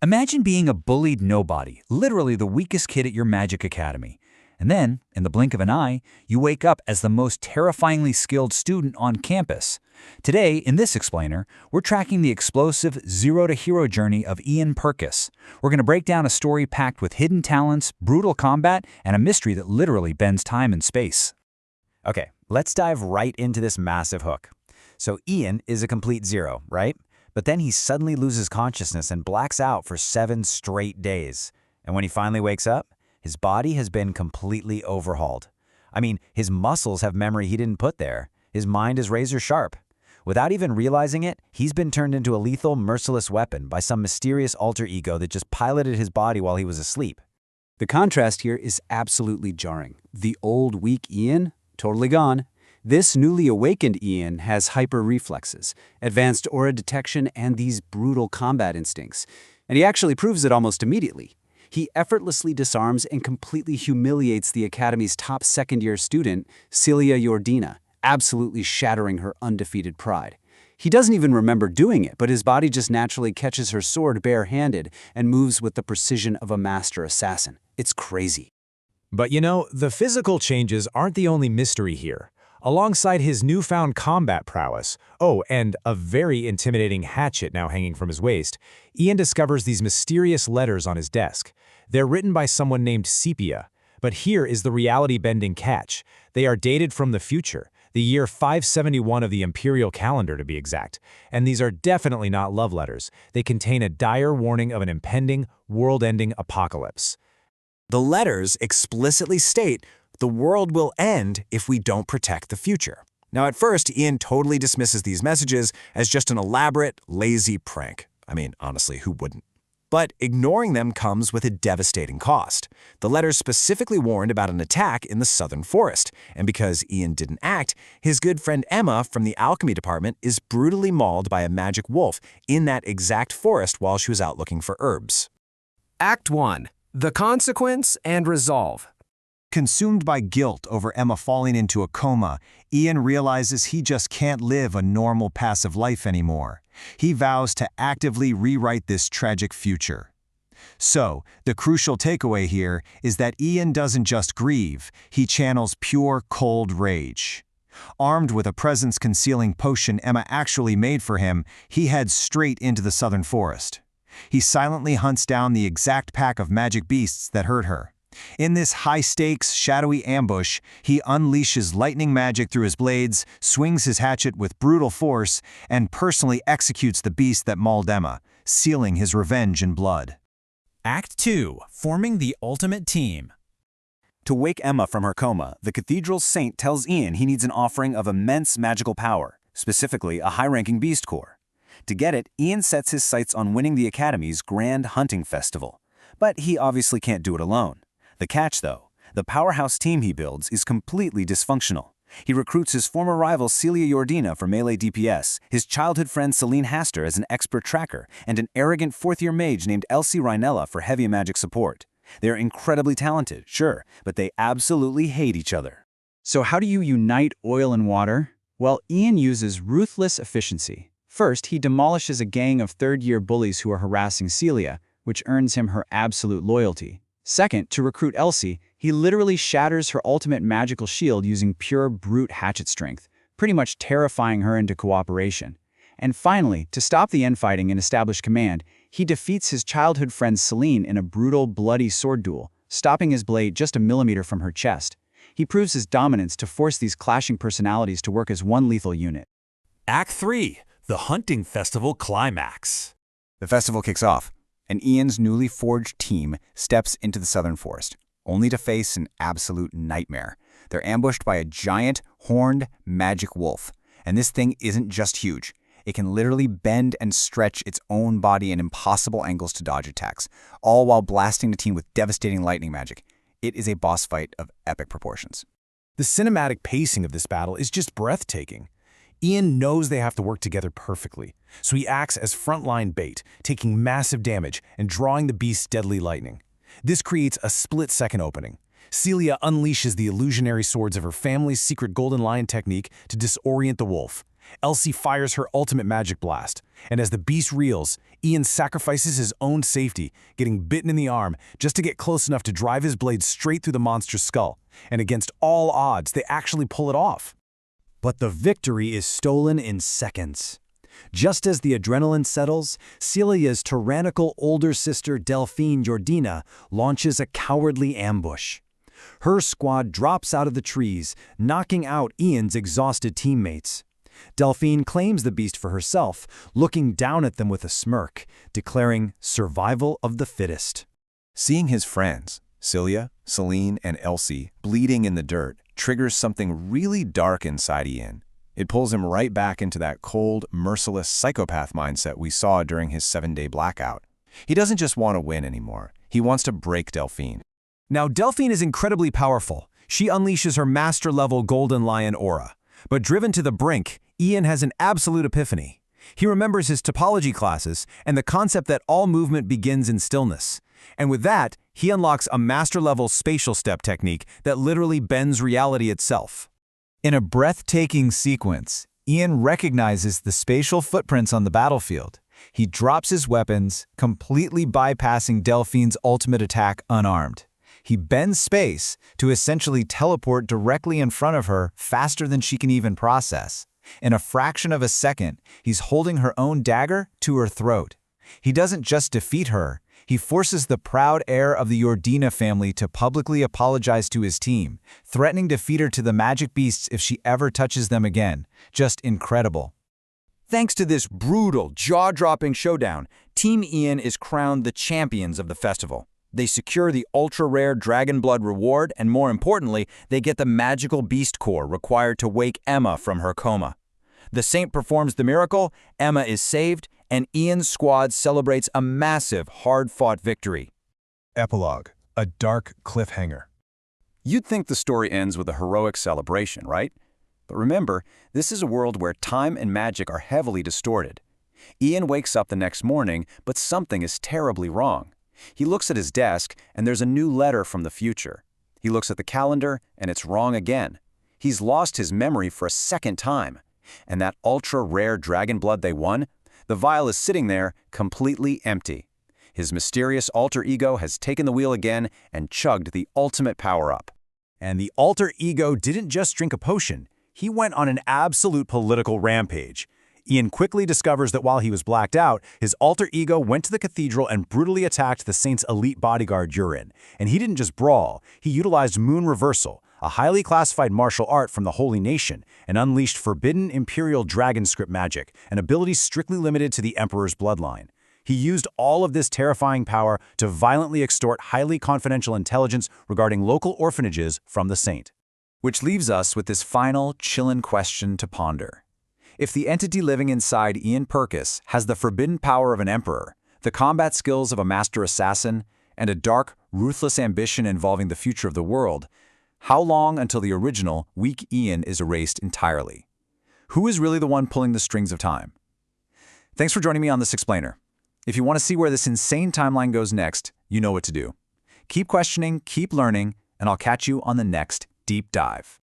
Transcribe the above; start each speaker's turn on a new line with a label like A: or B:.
A: Imagine being a bullied nobody, literally the weakest kid at your magic academy. And then, in the blink of an eye, you wake up as the most terrifyingly skilled student on campus. Today, in this explainer, we're tracking the explosive zero-to-hero journey of Ian Purkis. We're going to break down a story packed with hidden talents, brutal combat, and a mystery that literally bends time and space.
B: Okay, let's dive right into this massive hook. So Ian is a complete zero, right? But then he suddenly loses consciousness and blacks out for 7 straight days. And when he finally wakes up, his body has been completely overhauled. I mean, his muscles have memory he didn't put there. His mind is razor sharp. Without even realizing it, he's been turned into a lethal, merciless weapon by some mysterious alter ego that just piloted his body while he was asleep.
C: The contrast here is absolutely jarring. The old, weak Ian, totally gone. This newly awakened Ian has hyper-reflexes, advanced aura detection, and these brutal combat instincts. And he actually proves it almost immediately. He effortlessly disarms and completely humiliates the Academy's top second-year student, Celia Yordina, absolutely shattering her undefeated pride. He doesn't even remember doing it, but his body just naturally catches her sword bare-handed and moves with the precision of a master assassin. It's crazy.
D: But you know, the physical changes aren't the only mystery here. Alongside his newfound combat prowess, and a very intimidating hatchet now hanging from his waist, Ian discovers these mysterious letters on his desk. They're written by someone named Sepia. But here is the reality-bending catch. They are dated from the future, the year 571 of the imperial calendar to be exact. And these are definitely not love letters. They contain a dire warning of an impending, world-ending apocalypse.
E: The letters explicitly state the world will end if we don't protect the future. Now, at first, Ian totally dismisses these messages as just an elaborate, lazy prank. I mean, honestly, who wouldn't? But ignoring them comes with a devastating cost. The letters specifically warned about an attack in the southern forest, and because Ian didn't act, his good friend Emma from the alchemy department is brutally mauled by a magic wolf in that exact forest while she was out looking for herbs.
F: Act 1. The Consequence and Resolve.
G: Consumed by guilt over Emma falling into a coma, Ian realizes he just can't live a normal passive life anymore. He vows to actively rewrite this tragic future. So, the crucial takeaway here is that Ian doesn't just grieve, he channels pure, cold rage. Armed with a presence-concealing potion Emma actually made for him, he heads straight into the southern forest. He silently hunts down the exact pack of magic beasts that hurt her. In this high-stakes, shadowy ambush, he unleashes lightning magic through his blades, swings his hatchet with brutal force, and personally executes the beast that mauled Emma, sealing his revenge in blood.
A: Act 2. Forming the ultimate team.
B: To wake Emma from her coma, the cathedral's saint tells Ian he needs an offering of immense magical power, specifically a high-ranking beast core. To get it, Ian sets his sights on winning the Academy's Grand Hunting Festival. But he obviously can't do it alone. The catch, though, the powerhouse team he builds is completely dysfunctional. He recruits his former rival Celia Yordina for melee DPS, his childhood friend Celine Haster as an expert tracker, and an arrogant fourth-year mage named Elsie Reinella for heavy magic support. They're incredibly talented, sure, but they absolutely hate each other.
C: So how do you unite oil and water? Well, Ian uses ruthless efficiency. First, he demolishes a gang of third-year bullies who are harassing Celia, which earns him her absolute loyalty. Second, to recruit Elsie, he literally shatters her ultimate magical shield using pure brute hatchet strength, pretty much terrifying her into cooperation. And finally, to stop the infighting and establish command, he defeats his childhood friend Celine in a brutal, bloody sword duel, stopping his blade just a millimeter from her chest. He proves his dominance to force these clashing personalities to work as one lethal unit.
A: Act 3. The Hunting Festival Climax.
B: The festival kicks off, and Ian's newly forged team steps into the southern forest, only to face an absolute nightmare. They're ambushed by a giant, horned, magic wolf. And this thing isn't just huge. It can literally bend and stretch its own body in impossible angles to dodge attacks, all while blasting the team with devastating lightning magic. It is a boss fight of epic proportions.
D: The cinematic pacing of this battle is just breathtaking. Ian knows they have to work together perfectly, so he acts as frontline bait, taking massive damage and drawing the beast's deadly lightning. This creates a split-second opening. Celia unleashes the illusionary swords of her family's secret golden lion technique to disorient the wolf.
E: Elsie fires her ultimate magic blast, and as the beast reels, Ian sacrifices his own safety, getting bitten in the arm just to get close enough to drive his blade straight through the monster's skull. And against all odds, they actually pull it off.
C: But the victory is stolen in seconds. Just as the adrenaline settles, Celia's tyrannical older sister Delphine Jordina launches a cowardly ambush. Her squad drops out of the trees, knocking out Ian's exhausted teammates. Delphine claims the beast for herself, looking down at them with a smirk, declaring survival of the fittest.
B: Seeing his friends, Celia, Celine, and Elsie, bleeding in the dirt triggers something really dark inside Ian. It pulls him right back into that cold, merciless psychopath mindset we saw during his 7-day blackout. He doesn't just want to win anymore. He wants to break Delphine.
E: Now, Delphine is incredibly powerful. She unleashes her master-level Golden Lion aura. But driven to the brink, Ian has an absolute epiphany. He remembers his topology classes and the concept that all movement begins in stillness. And with that, he unlocks a master-level spatial step technique that literally bends reality itself.
C: In a breathtaking sequence, Ian recognizes the spatial footprints on the battlefield. He drops his weapons, completely bypassing Delphine's ultimate attack unarmed. He bends space to essentially teleport directly in front of her faster than she can even process. In a fraction of a second, he's holding her own dagger to her throat. He doesn't just defeat her, he forces the proud heir of the Jordina family to publicly apologize to his team, threatening to feed her to the magic beasts if she ever touches them again. Just incredible.
A: Thanks to this brutal, jaw-dropping showdown, Team Ian is crowned the champions of the festival. They secure the ultra-rare Dragon Blood reward, and more importantly, they get the magical beast core required to wake Emma from her coma. The saint performs the miracle, Emma is saved, and Ian's squad celebrates a massive, hard-fought victory.
E: Epilogue: a dark cliffhanger.
B: You'd think the story ends with a heroic celebration, right? But remember, this is a world where time and magic are heavily distorted. Ian wakes up the next morning, but something is terribly wrong. He looks at his desk, and there's a new letter from the future. He looks at the calendar, and it's wrong again. He's lost his memory for a second time. And that ultra-rare dragon blood they won? The vial is sitting there, completely empty. His mysterious alter ego has taken the wheel again and chugged the ultimate power-up.
E: And the alter ego didn't just drink a potion. He went on an absolute political rampage. Ian quickly discovers that while he was blacked out, his alter ego went to the cathedral and brutally attacked the saint's elite bodyguard Yurin. And he didn't just brawl, he utilized Moon Reversal, a highly classified martial art from the Holy Nation, and unleashed forbidden Imperial Dragon script magic, an ability strictly limited to the Emperor's bloodline. He used all of this terrifying power to violently extort highly confidential intelligence regarding local orphanages from the saint.
A: Which leaves us with this final, chillin' question to ponder. If the entity living inside Ian Purkis has the forbidden power of an emperor, the combat skills of a master assassin, and a dark, ruthless ambition involving the future of the world, how long until the original, weak Ian is erased entirely? Who is really the one pulling the strings of time? Thanks for joining me on this explainer. If you want to see where this insane timeline goes next, you know what to do. Keep questioning, keep learning, and I'll catch you on the next deep dive.